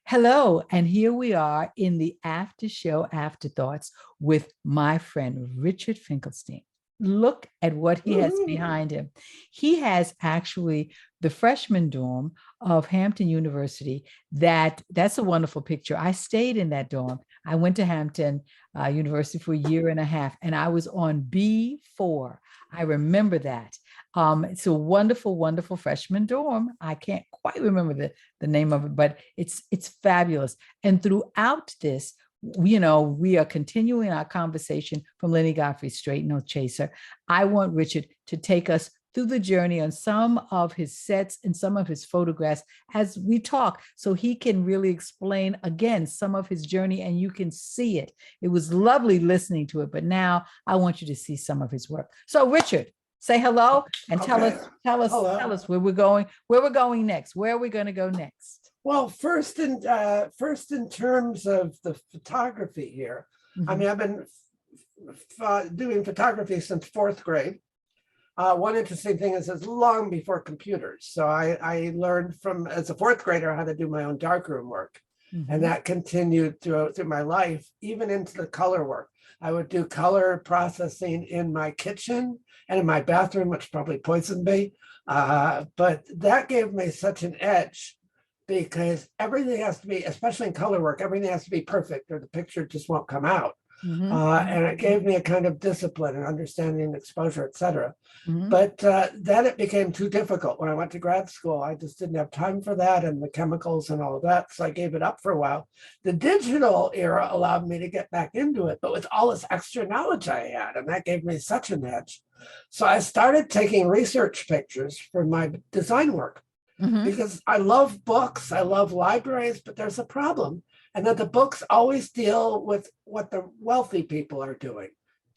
Hello, and here we are in the after show afterthoughts with my friend Richard Finkelstein. Look at what he has Woohoo. behind him. He has actually the freshman dorm of Hampton University. That's a wonderful picture. I stayed in that dorm. I went to Hampton University for a year and a half, and I was on B4. I remember that. It's a wonderful, wonderful freshman dorm. I can't quite remember the name of it, but it's fabulous. And throughout this, we are continuing our conversation from Lenny Godfrey, Straight No Chaser. I want Richard to take us through the journey on some of his sets and some of his photographs as we talk, so he can really explain again some of his journey and you can see it. It was lovely listening to it, but now I want you to see some of his work. So Richard, say hello and tell Okay. us, tell us, Hello. tell us where we're going next. Where are we going to go next? Well, first in terms of the photography here, I Mhm. mean, I've been doing photography since fourth grade. One interesting thing is it's long before computers. So I learned from as a fourth grader how to do my own darkroom work. And Mhm. that continued through my life, even into the color work. I would do color processing in my kitchen and in my bathroom, which probably poisoned me. But that gave me such an edge because everything has to be, especially in color work, everything has to be perfect or the picture just won't come out. Mhm. And it gave me a kind of discipline and understanding exposure, et cetera. Mhm. But then it became too difficult. When I went to grad school, I just didn't have time for that and the chemicals and all of that. So I gave it up for a while. The digital era allowed me to get back into it, but with all this extra knowledge I had, and that gave me such an edge. So I started taking research pictures for my design work Mhm. because I love books, I love libraries, but there's a problem. And that the books always deal with what the wealthy people are doing.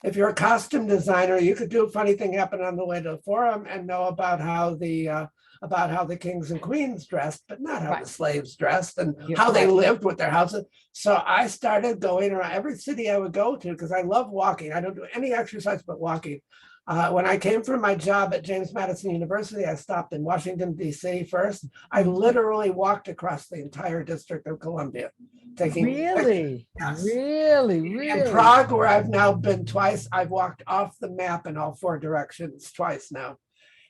If you're a costume designer, you could do a funny thing happen on the way to the forum and know about how the kings and queens dressed, but not how Right. the slaves dressed and Yep. how they Right. lived with their houses. So I started going around every city I would go to because I love walking. I don't do any exercise but walking. When I came from my job at James Madison University, I stopped in Washington, D.C. first. I Mhm. literally walked across the entire District of Columbia, taking pictures. Really, Yes. really, In really. Prague, where I've now been twice, I've walked off the map in all four directions twice now.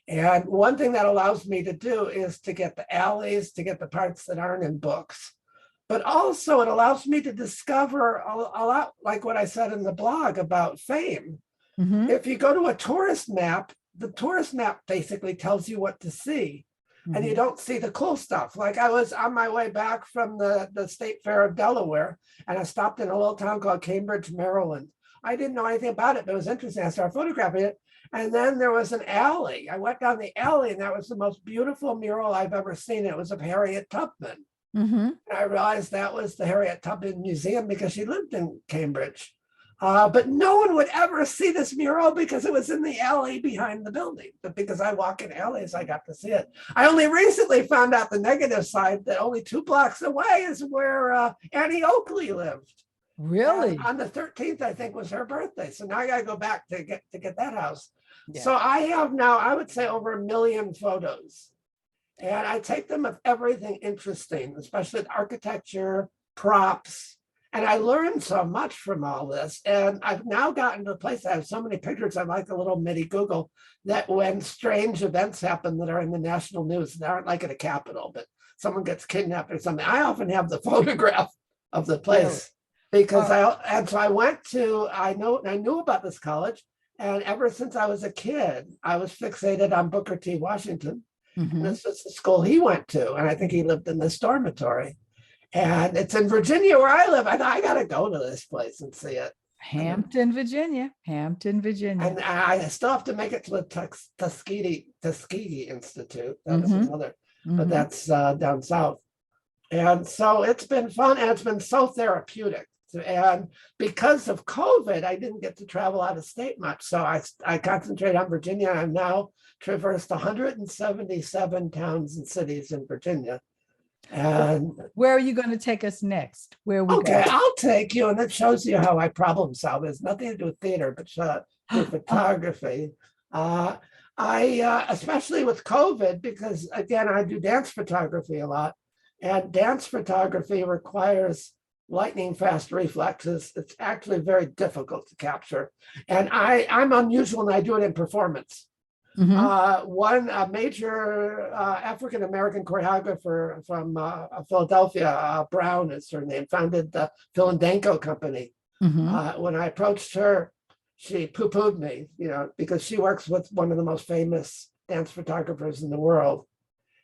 And one thing that allows me to do is to get the alleys, to get the parts that aren't in books. But also it allows me to discover a lot, like what I said in the blog about fame. Mhm. If you go to a tourist map, the tourist map basically tells you what to see. And you Mhm. don't see the cool stuff. Like I was on my way back from the State Fair of Delaware, and I stopped in a little town called Cambridge, Maryland. I didn't know anything about it, but it was interesting. I started photographing it. And then there was an alley. I went down the alley, and that was the most beautiful mural I've ever seen. It was of Harriet Tubman. Mhm. And I realized that was the Harriet Tubman Museum because she lived in Cambridge. But no one would ever see this mural because it was in the alley behind the building. But because I walk in alleys, I got to see it. I only recently found out the negative side that only 2 blocks away is where Annie Oakley lived. And Really? on the 13th, I think was her birthday. So now I got to go back to get that house. Yeah. So I have now, I would say, over 1 million photos. And I take them of everything interesting, especially architecture, props. And I learned so much from all this. And I've now gotten to a place I have so many pictures. I'm like a little mini Google that when strange events happen that are in the national news, they aren't like at a Capitol, but someone gets kidnapped or something. I often have the photograph of the Really? place because Oh. I went to, I knew about this college. And ever since I was a kid, I was fixated on Booker T. Washington. And Mhm. this was the school he went to. And I think he lived in this dormitory. And it's in Virginia where I live. I thought I got to go to this place and see it. Hampton, Virginia. Hampton, Virginia. And I still have to make it to the Tuskegee Institute. That is Mhm. another, but Mhm. that's down south. And so it's been fun and it's been so therapeutic. And because of COVID, I didn't get to travel out of state much. So I concentrate on Virginia. I've now traversed 177 towns and cities in Virginia. And Where are you going to take us next? Where are we okay, going? I'll take you. And it shows you how I problem solve. It's nothing to do with theater, but through Oh. photography. Uh, especially with COVID, because again, I do dance photography a lot. And dance photography requires lightning fast reflexes. It's actually very difficult to capture. And I'm unusual and I do it in performance. One major African-American choreographer from Philadelphia, Brown is her name, founded the Philadelphia Company. When I approached her, she poo-pooed me, because she works with one of the most famous dance photographers in the world.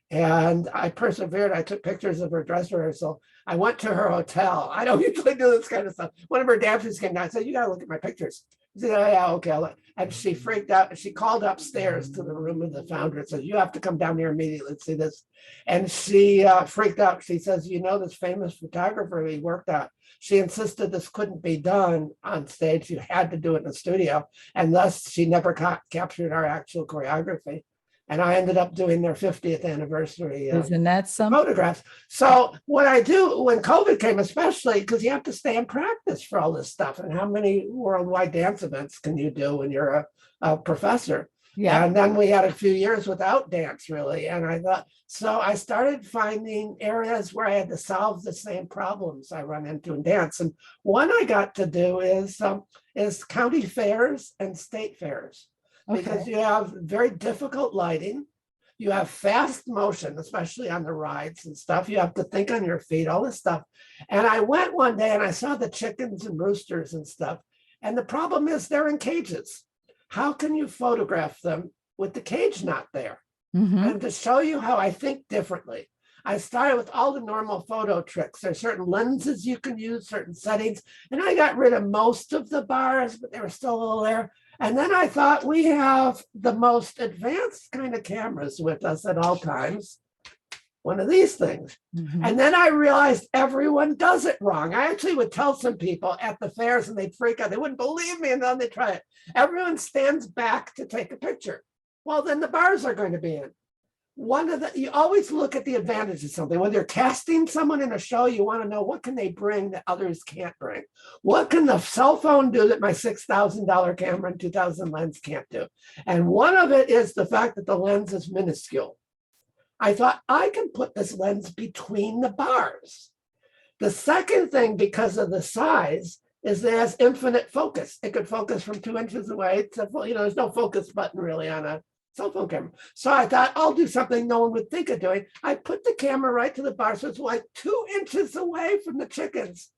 And I persevered. I took pictures of her dress rehearsal. I went to her hotel. I don't usually do this kind of stuff. One of her dancers came down and said, "You got to look at my pictures." She said, "Oh, yeah, okay." And she freaked out. She called upstairs to the room of the founder and said, "You have to come down here immediately and see this." And she freaked out. She says, "This famous photographer we worked at, she insisted this couldn't be done on stage. You had to do it in the studio." And thus she never captured our actual choreography. And I ended up doing their 50th anniversary Isn't that something? photographs. So what I do when COVID came, especially because you have to stay in practice for all this stuff. And how many worldwide dance events can you do when you're a professor? Yeah. And then we had a few years without dance, really. And I thought, so I started finding areas where I had to solve the same problems I run into in dance. And one I got to do is county fairs and state fairs. Because you have very difficult lighting, you have fast motion, especially on the rides and stuff. You have to think on your feet, all this stuff. And I went one day and I saw the chickens and roosters and stuff. And the problem is they're in cages. How can you photograph them with the cage not there? And to show you how I think differently, I started with all the normal photo tricks. There's certain lenses you can use, certain settings. And I got rid of most of the bars, but they were still a little there. And then I thought, we have the most advanced kind of cameras with us at all times. One of these things. And then I realized everyone does it wrong. I actually would tell some people at the fairs and they'd freak out. They wouldn't believe me, and then they try it. Everyone stands back to take a picture. Well, then the bars are going to be in. You always look at the advantage of something. When you're casting someone in a show, you want to know, what can they bring that others can't bring? What can the cell phone do that my $6,000 camera and 2000 lens can't do? And one of it is the fact that the lens is minuscule. I thought, I can put this lens between the bars. The second thing, because of the size, is that it has infinite focus. It could focus from 2 inches away to, there's no focus button really on a cell phone camera. So I thought, I'll do something no one would think of doing. I put the camera right to the bar, so it's like 2 inches away from the chickens.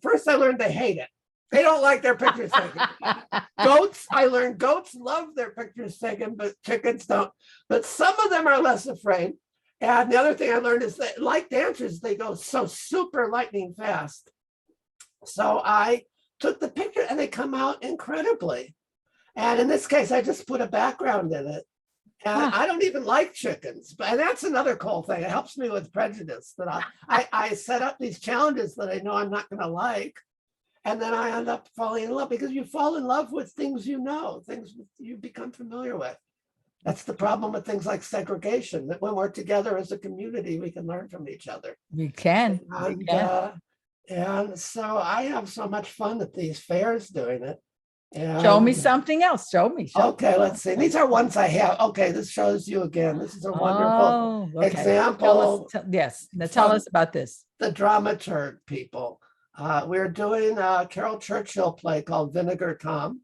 First, I learned they hate it. They don't like their pictures taken. I learned goats love their pictures taken, but chickens don't. But some of them are less afraid. And the other thing I learned is that, like dancers, they go so super lightning fast. So I took the picture and they come out incredibly. And in this case, I just put a background in it. And I don't even like chickens, but that's another cool thing. It helps me with prejudice that I set up these challenges that I know I'm not going to like. And then I end up falling in love, because you fall in love with things things you become familiar with. That's the problem with things like segregation, that when we're together as a community, we can learn from each other. We can. And so I have so much fun at these fairs doing it. And show me something else. Show me. Okay, let's see. These are ones I have. Okay, this shows you again. This is a wonderful example. Yes. Now tell us about this. The dramaturg people. We're doing a Carol Churchill play called Vinegar Tom,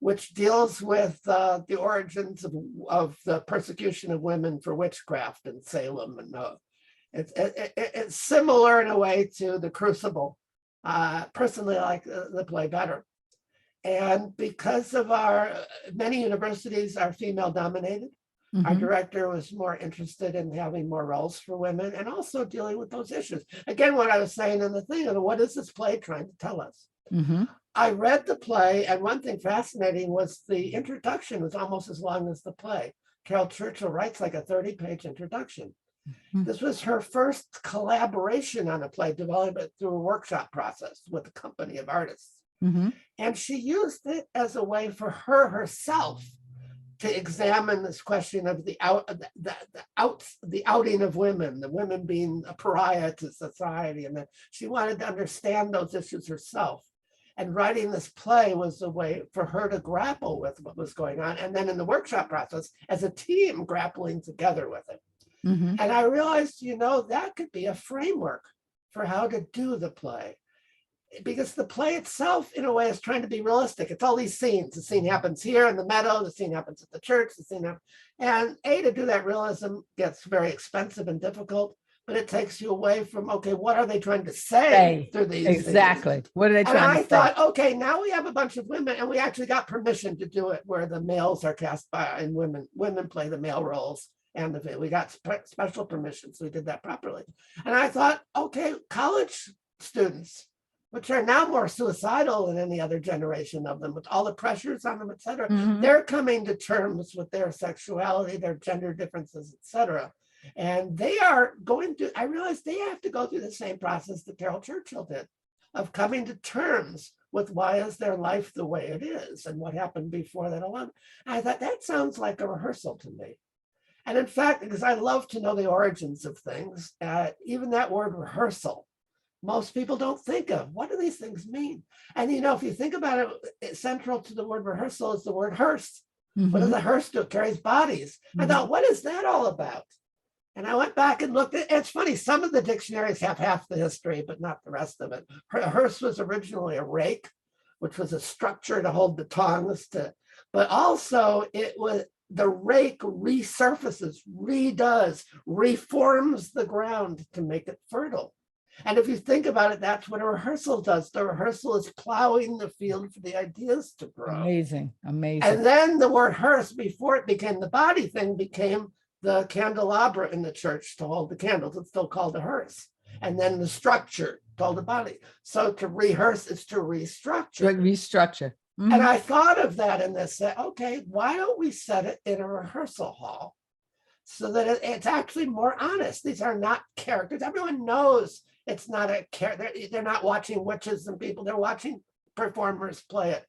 which deals with the origins of the persecution of women for witchcraft in Salem. And it's similar in a way to The Crucible. Personally, I like the play better. And because of many universities are female dominated, our director was more interested in having more roles for women and also dealing with those issues. Again, what I was saying in the thing, what is this play trying to tell us? I read the play, and one thing fascinating was the introduction was almost as long as the play. Carol Churchill writes like a 30-page introduction. This was her first collaboration on a play, developed it through a workshop process with a company of artists. And she used it as a way for herself to examine this question of the outing of women, the women being a pariah to society. And that she wanted to understand those issues herself. And writing this play was a way for her to grapple with what was going on. And then in the workshop process, as a team, grappling together with it. Mhm. And I realized, that could be a framework for how to do the play. Because the play itself, in a way, is trying to be realistic. It's all these scenes. The scene happens here in the meadow, the scene happens at the church, and to do that realism gets very expensive and difficult, but it takes you away from, okay, what are they trying to say through these exactly scenes? What are they And trying to I say? thought, okay, now we have a bunch of women, and we actually got permission to do it where the males are cast by, and women play the male roles. And we got special permission, so we did that properly. And I thought, okay, college students, which are now more suicidal than any other generation of them, with all the pressures on them, et cetera, Mhm. they're coming to terms with their sexuality, their gender differences, et cetera. And they are going to, I realize they have to go through the same process that Carol Churchill did, of coming to terms with why is their life the way it is and what happened before that alone. I thought that sounds like a rehearsal to me. And in fact, because I love to know the origins of things, even that word rehearsal, most people don't think of. What do these things mean? And if you think about it, central to the word rehearsal is the word hearse. What does Mhm. a hearse do? It carries bodies. I Mhm. thought, what is that all about? And I went back and looked at, it's funny, some of the dictionaries have half the history, but not the rest of it. A hearse was originally a rake, which was a structure to hold the tongs but also it was, the rake resurfaces, redoes, reforms the ground to make it fertile. And if you think about it, that's what a rehearsal does. The rehearsal is plowing the field for the ideas to grow. Amazing. And then the word hearse, before it became the body thing, became the candelabra in the church to hold the candles. It's still called a hearse. And then the structure called a body. So to rehearse is to restructure. Restructure. Mm-hmm. And I thought of that in this, okay, why don't we set it in a rehearsal hall so that it's actually more honest? These are not characters. Everyone knows it's not a character. They're not watching witches and people. They're watching performers play it.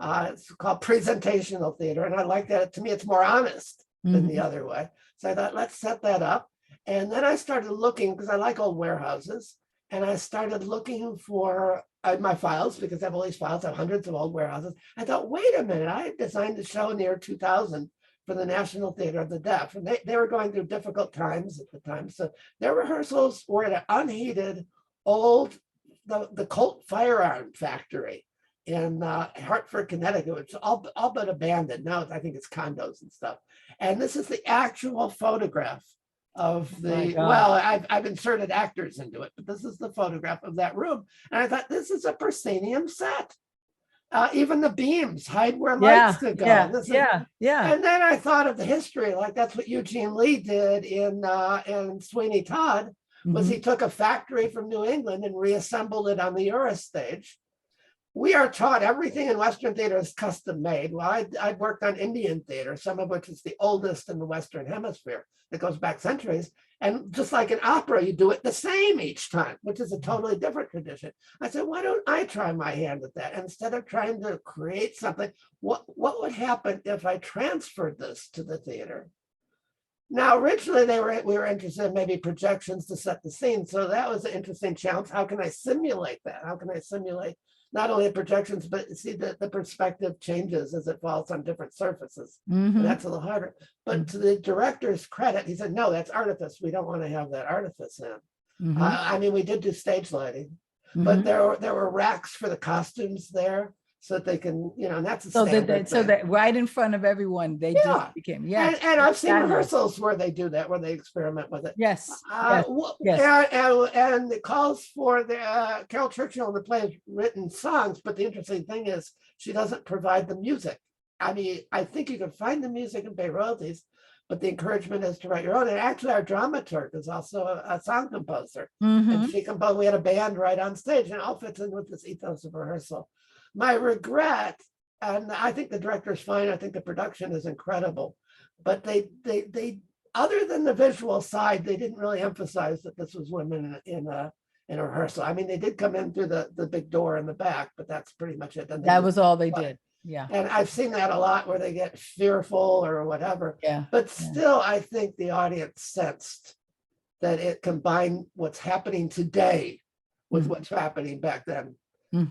It's called presentational theater. And I like that. To me, it's more honest than the other way. So I thought, let's set that up. And then I started looking, because I like old warehouses. And I started looking for my files, because I have all these files. I have hundreds of old warehouses. I thought, wait a minute, I designed a show in the year 2000 for the National Theater of the Deaf. And they were going through difficult times at the time. So their rehearsals were at an unheated old, the Colt firearm factory in Hartford, Connecticut, which is all but abandoned. Now I think it's condos and stuff. And this is the actual photograph of I've inserted actors into it, but this is the photograph of that room. And I thought, this is a proscenium set. Even the beams hide where lights could go. And then I thought of the history, like that's what Eugene Lee did in Sweeney Todd, was he took a factory from New England and reassembled it on the Eurostage. We are taught everything in Western theater is custom made. Well, I'd worked on Indian theater, some of which is the oldest in the Western hemisphere that goes back centuries. And just like in opera, you do it the same each time, which is a totally different tradition. I said, why don't I try my hand at that? Instead of trying to create something, what would happen if I transferred this to the theater? Now, originally we were interested in maybe projections to set the scene. So that was an interesting challenge. How can I simulate that? How can I simulate not only the projections, but see that the perspective changes as it falls on different surfaces. And that's a little harder. But to the director's credit, he said, no, that's artifice. We don't want to have that artifice in. I mean, we did do stage lighting, but there were racks for the costumes there, so that they can, and that's a standard so that right in front of everyone, they just became, and I've seen rehearsals where they do that, where they experiment with it. And it calls for the Carol Churchill in the play has written songs, but the interesting thing is she doesn't provide the music. I mean, I think you can find the music and pay royalties, but the encouragement is to write your own. And actually, our dramaturg is also a song composer, and she composed. We had a band right on stage, and it all fits in with this ethos of rehearsal. My regret, and I think the director is fine, I think the production is incredible, but they other than the visual side, they didn't really emphasize that this was women in a rehearsal. I mean, they did come in through the big door in the back, but that's pretty much it. That was all they did. Yeah. And I've seen that a lot where they get fearful or whatever. But still, I think the audience sensed that it combined what's happening today with what's happening back then.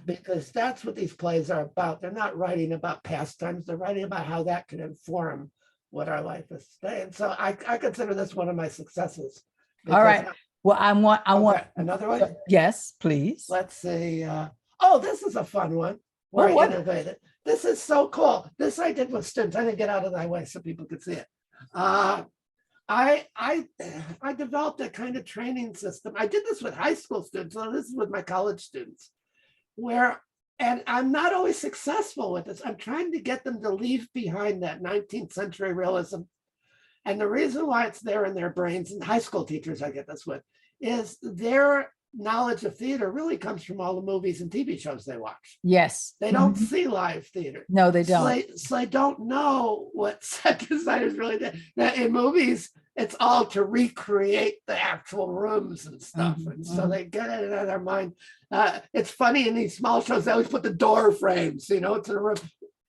Because that's what these plays are about. They're not writing about pastimes. They're writing about how that can inform what our life is today. And so I consider this one of my successes. All right. Well, I want another one. Yes, please. Let's see. Oh, this is a fun one where I innovated. This is so cool. This I did with students. I didn't get out of my way so people could see it. I developed a kind of training system. I did this with high school students. So this is with my college students, and I'm not always successful with this. I'm trying to get them to leave behind that 19th century realism. And the reason why it's there in their brains, and high school teachers I get this with, is their knowledge of theater really comes from all the movies and TV shows they watch. Yes. They don't see live theater. No, they don't. So they don't know what set designers really did. Now, in movies, it's all to recreate the actual rooms and stuff. And so they get it out of their mind. It's funny in these small shows, they always put the door frames, to the room.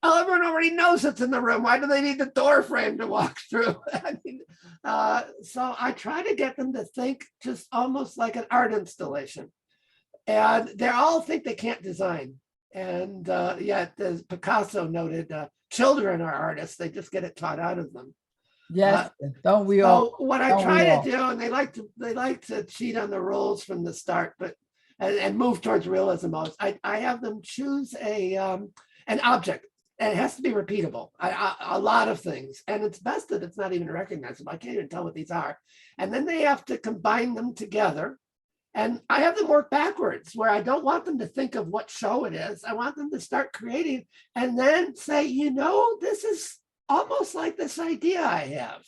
Oh, everyone already knows it's in the room. Why do they need the door frame to walk through? So I try to get them to think just almost like an art installation. And they all think they can't design. And yet, as Picasso noted, children are artists. They just get it taught out of them. Yes, don't we all? So what I try to do, and they like to cheat on the rules from the start, but and move towards realism. I have them choose an object. And it has to be repeatable, a lot of things. And it's best that it's not even recognizable. I can't even tell what these are. And then they have to combine them together. And I have them work backwards, where I don't want them to think of what show it is. I want them to start creating and then say, this is almost like this idea I have.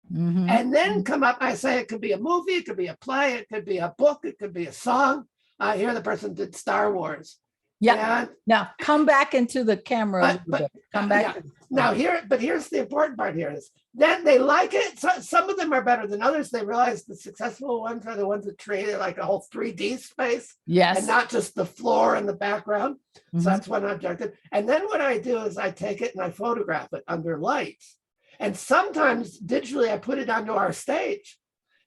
And then come up, I say it could be a movie, it could be a play, it could be a book, it could be a song. Here the person did Star Wars. Yeah. Now come back into the camera a little bit. Come back. Yeah. Now here's the important part here is then they like it. So, some of them are better than others. They realize the successful ones are the ones that created like a whole 3D space. Yes. And not just the floor and the background. So that's one objective. And then what I do is I take it and I photograph it under lights. And sometimes digitally I put it onto our stage.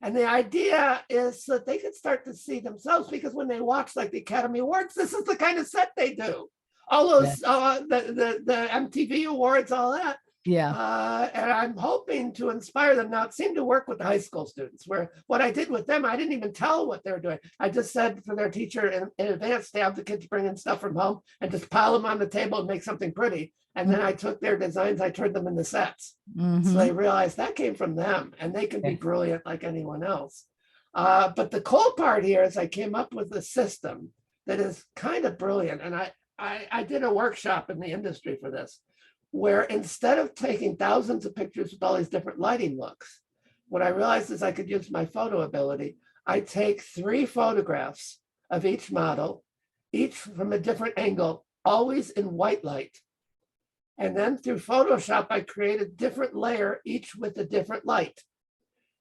And the idea is that they can start to see themselves, because when they watch like the Academy Awards, this is the kind of set they do. All those, the MTV Awards, all that. Yeah. And I'm hoping to inspire them. Now, it seemed to work with the high school students, where what I did with them, I didn't even tell what they were doing. I just said for their teacher in advance, they have the kids bring in stuff from home and just pile them on the table and make something pretty. And then I took their designs, I turned them into sets. So they realized that came from them, and they can be brilliant like anyone else. But the cool part here is I came up with a system that is kind of brilliant. And I did a workshop in the industry for this, where instead of taking thousands of pictures with all these different lighting looks, what I realized is I could use my photo ability. I take 3 photographs of each model, each from a different angle, always in white light. And then through Photoshop, I create a different layer, each with a different light.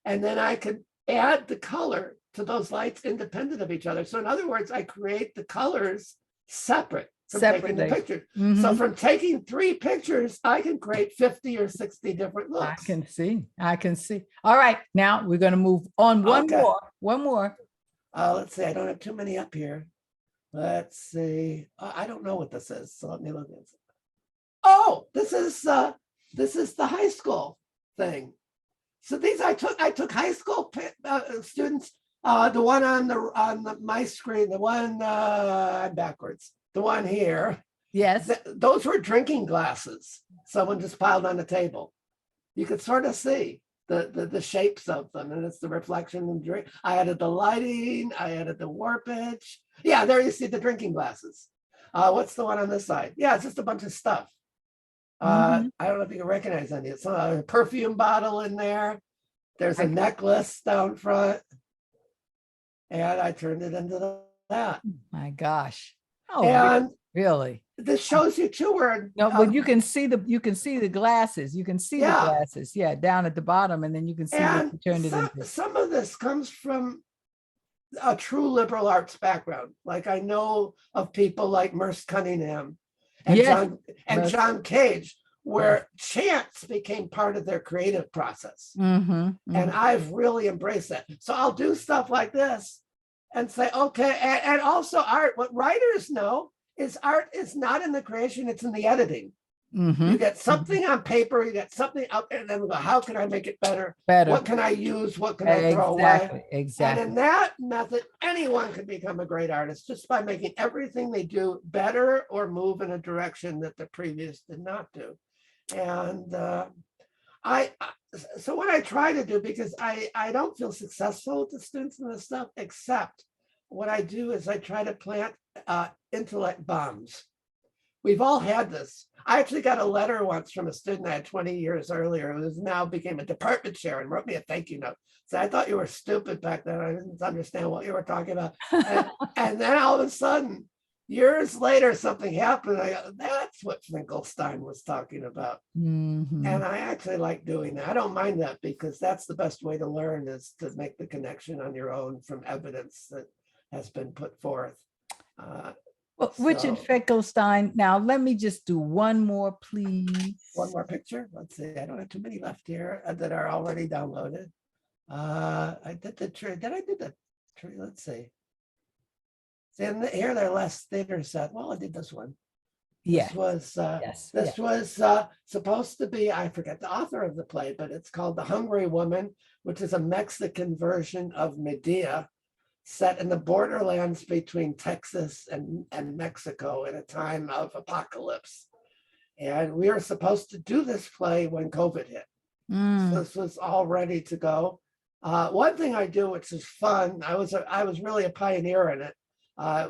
And then I could add the color to those lights independent of each other. So in other words, I create the colors separate from taking the pictures. So from taking 3 pictures, I can create 50 or 60 different looks. I can see. All right, now we're going to move on. One more. Let's see, I don't have too many up here. Let's see. I don't know what this is, so let me look at it. Oh, this is the high school thing. So these I took high school students. The one on my screen, the one I'm backwards, the one here. Yes, those were drinking glasses. Someone just piled on the table. You could sort of see the shapes of them, and it's the reflection and drink. I added the lighting. I added the warpage. Yeah, there you see the drinking glasses. What's the one on this side? Yeah, it's just a bunch of stuff. I don't know if you can recognize any. It's a perfume bottle in there. There's a necklace down front. And I turned it into that. My gosh. Oh, and really? This shows you too where but you can see the glasses. You can see the glasses, down at the bottom, and then you can see what you turned it into. Some of this comes from a true liberal arts background. Like I know of people like Merce Cunningham and John Cage, where chance became part of their creative process. And I've really embraced that. So I'll do stuff like this and say, okay, and also art, what writers know is art is not in the creation, it's in the editing. You get something on paper, you get something up there, and then go, how can I make it better? Better. What can I use? What can I throw away? Exactly. And in that method, anyone can become a great artist just by making everything they do better or move in a direction that the previous did not do. And so what I try to do, because I don't feel successful with the students and this stuff, except what I do is I try to plant intellect bombs. We've all had this. I actually got a letter once from a student I had 20 years earlier who now became a department chair and wrote me a thank you note. So I thought you were stupid back then. I didn't understand what you were talking about. And then all of a sudden, years later, something happened. I go, that's what Finkelstein was talking about. Mhm. And I actually like doing that. I don't mind that because that's the best way to learn, is to make the connection on your own from evidence that has been put forth. Well, Richard So- Finkelstein. Now, let me just do one more, please. One more picture. Let's see. I don't have too many left here that are already downloaded. I did the tree. Did I do the tree? Let's see. And here they're less theater set. Well, I did this one. Yeah. This was Yes. this was supposed to be, I forget the author of the play, but it's called The Hungry Woman, which is a Mexican version of Medea, set in the borderlands between Texas and Mexico in a time of apocalypse. And we were supposed to do this play when COVID hit. So this was all ready to go. One thing I do, which is fun, I was really a pioneer in it,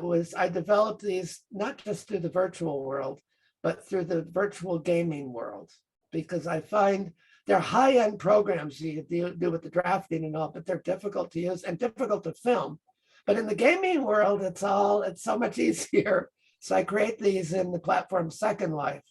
was I developed these not just through the virtual world, but through the virtual gaming world, because I find they're high-end programs you do with the drafting and all, but they're difficult to use and difficult to film. But in the gaming world, it's so much easier. So I create these in the platform Second Life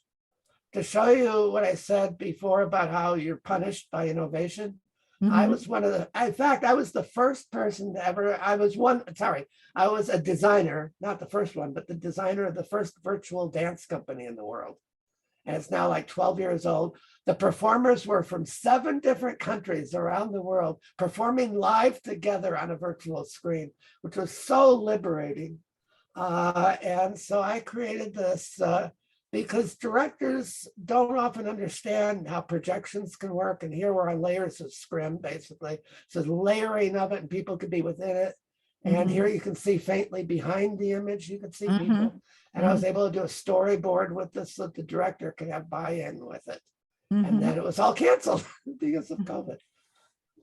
to show you what I said before about how you're punished by innovation. I was in fact, I was the first person to ever, I was a designer, not the first one, but the designer of the first virtual dance company in the world. And it's now like 12 years old. The performers were from 7 different countries around the world, performing live together on a virtual screen, which was so liberating. And so I created this because directors don't often understand how projections can work. And here we're on layers of scrim, basically. So layering of it, and people could be within it. And here you can see faintly behind the image, you can see people. And I was able to do a storyboard with this so the director could have buy-in with it. And then it was all canceled because of COVID.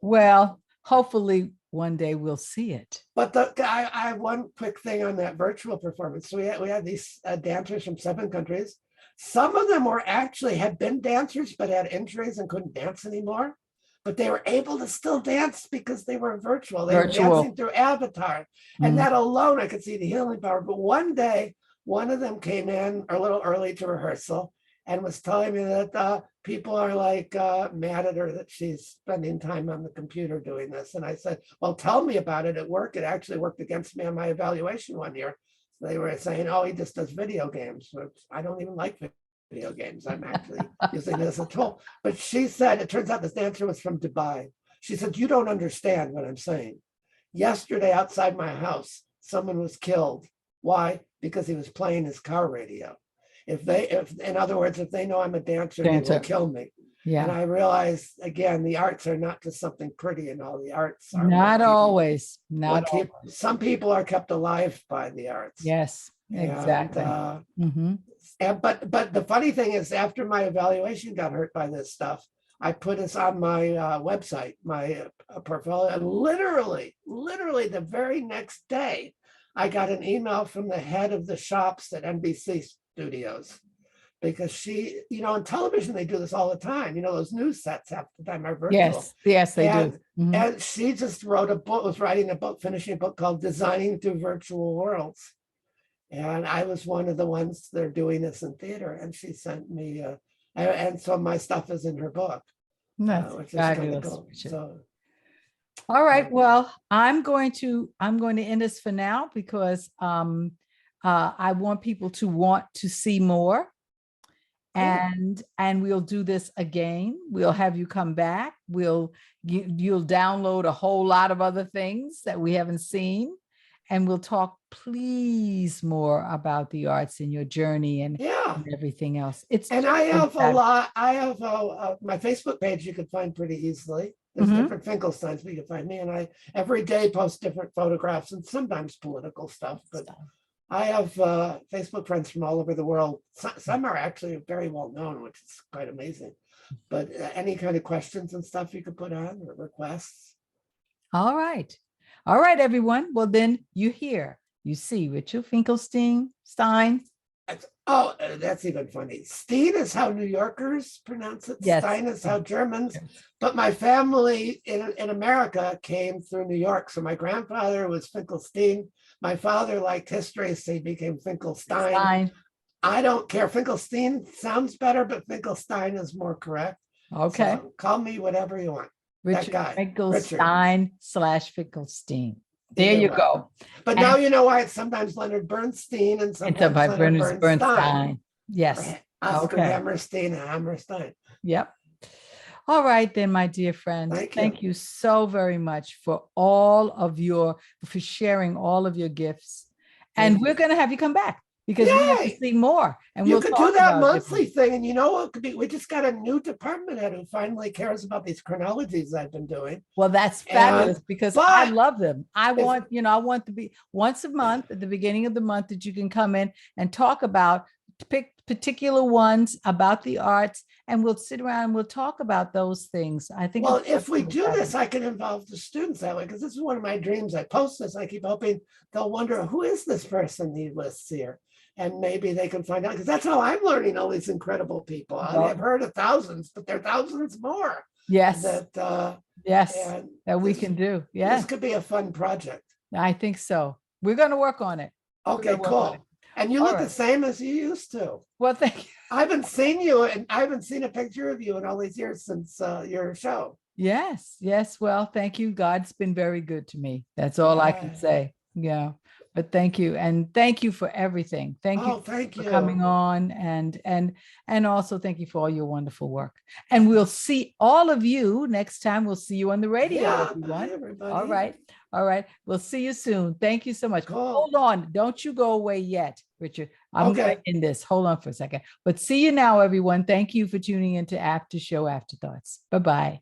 Well, hopefully one day we'll see it. But I have one quick thing on that virtual performance. So we had these dancers from 7 countries. Some of them had been dancers, but had injuries and couldn't dance anymore. But they were able to still dance because they were virtual. They were dancing through avatar. And that alone, I could see the healing power. But one day, one of them came in a little early to rehearsal and was telling me that people are like mad at her that she's spending time on the computer doing this. And I said, well, tell me about it at work. It actually worked against me on my evaluation one year. So they were saying, oh, he just does video games. Which I don't even like video games. I'm actually using it as a tool. But she said, it turns out this dancer was from Dubai. She said, you don't understand what I'm saying. Yesterday outside my house, someone was killed. Why? Because he was playing his car radio. If in other words, if they know I'm a dancer, they will kill me. Yeah. And I realized, again, the arts are not just something pretty and all. The arts are not always. Some people are kept alive by the arts. Yes, exactly. But the funny thing is, after my evaluation got hurt by this stuff, I put this on my website, my portfolio, and literally the very next day, I got an email from the head of the shops at NBC Studios, because she, on television, they do this all the time. Those news sets half the time are virtual. Yes, they do. And she just finishing a book called Designing Through Virtual Worlds. And I was one of the ones that are doing this in theater. And she sent me, and so my stuff is in her book. Which is kind of cool. So, all right. Well, I'm going to end this for now because I want people to want to see more. And we'll do this again. We'll have you come back. You'll download a whole lot of other things that we haven't seen. and we'll talk, please, more about the arts and your journey and Yeah. everything else. It's And I been have a fabulous. lot, I have my Facebook page you can find pretty easily. There's Mhm. different Finkelsteins, but you can find me, and I every day post different photographs and sometimes political stuff. But I have Facebook friends from all over the world. Some are actually very well known, which is quite amazing. But any kind of questions and stuff you could put on or requests. All right. All right, everyone. Well, then you hear, you see Richard Finkelstein. Oh, that's even funny. Steen is how New Yorkers pronounce it. Yes. Stein is how Germans. Yes. But my family in America came through New York. So my grandfather was Finkelstein. My father liked history, so he became Finkelstein. Stein. I don't care. Finkelstein sounds better, but Finkelstein is more correct. Okay. So call me whatever you want. Richard guy, Finkelstein / Finkelstein. There you go. But now you know why it's sometimes Leonard Bernstein and sometimes by Leonard Bernstein. Yes. Oscar Okay. Hammerstein, Hammerstein. Yep. All right, then, my dear friend. Thank you so very much for sharing all of your gifts. And we're going to have you come back because we have to see more. And you we'll could talk do that about monthly thing. And you know what could be? We just got a new department head who finally cares about these chronologies I've been doing. Well, that's fabulous because I love them. I want to be once a month at the beginning of the month that you can come in and talk about, pick particular ones about the arts, and we'll sit around and we'll talk about those things. I think. Well, if we do this, I can involve the students that way, because this is one of my dreams. I post this, I keep hoping they'll wonder, who is this person he lists here? And maybe they can find out, because that's how I'm learning all these incredible people. I've heard of thousands, but there are thousands more. Yes. That we can do. Yes. This could be a fun project. I think so. We're going to work on it. Okay, cool. And you look the same as you used to. Well, thank you. I haven't seen you, and I haven't seen a picture of you in all these years since your show. Yes. Well, thank you. God's been very good to me. That's all I can say. Yeah. But thank you. And thank you for everything. Thank you for coming on. And also thank you for all your wonderful work. And we'll see all of you next time. We'll see you on the radio, everyone. All right. All right. We'll see you soon. Thank you so much. Cool. Hold on. Don't you go away yet, Richard. I'm going to end this. Hold on for a second. But see you now, everyone. Thank you for tuning into After Show Afterthoughts. Bye-bye.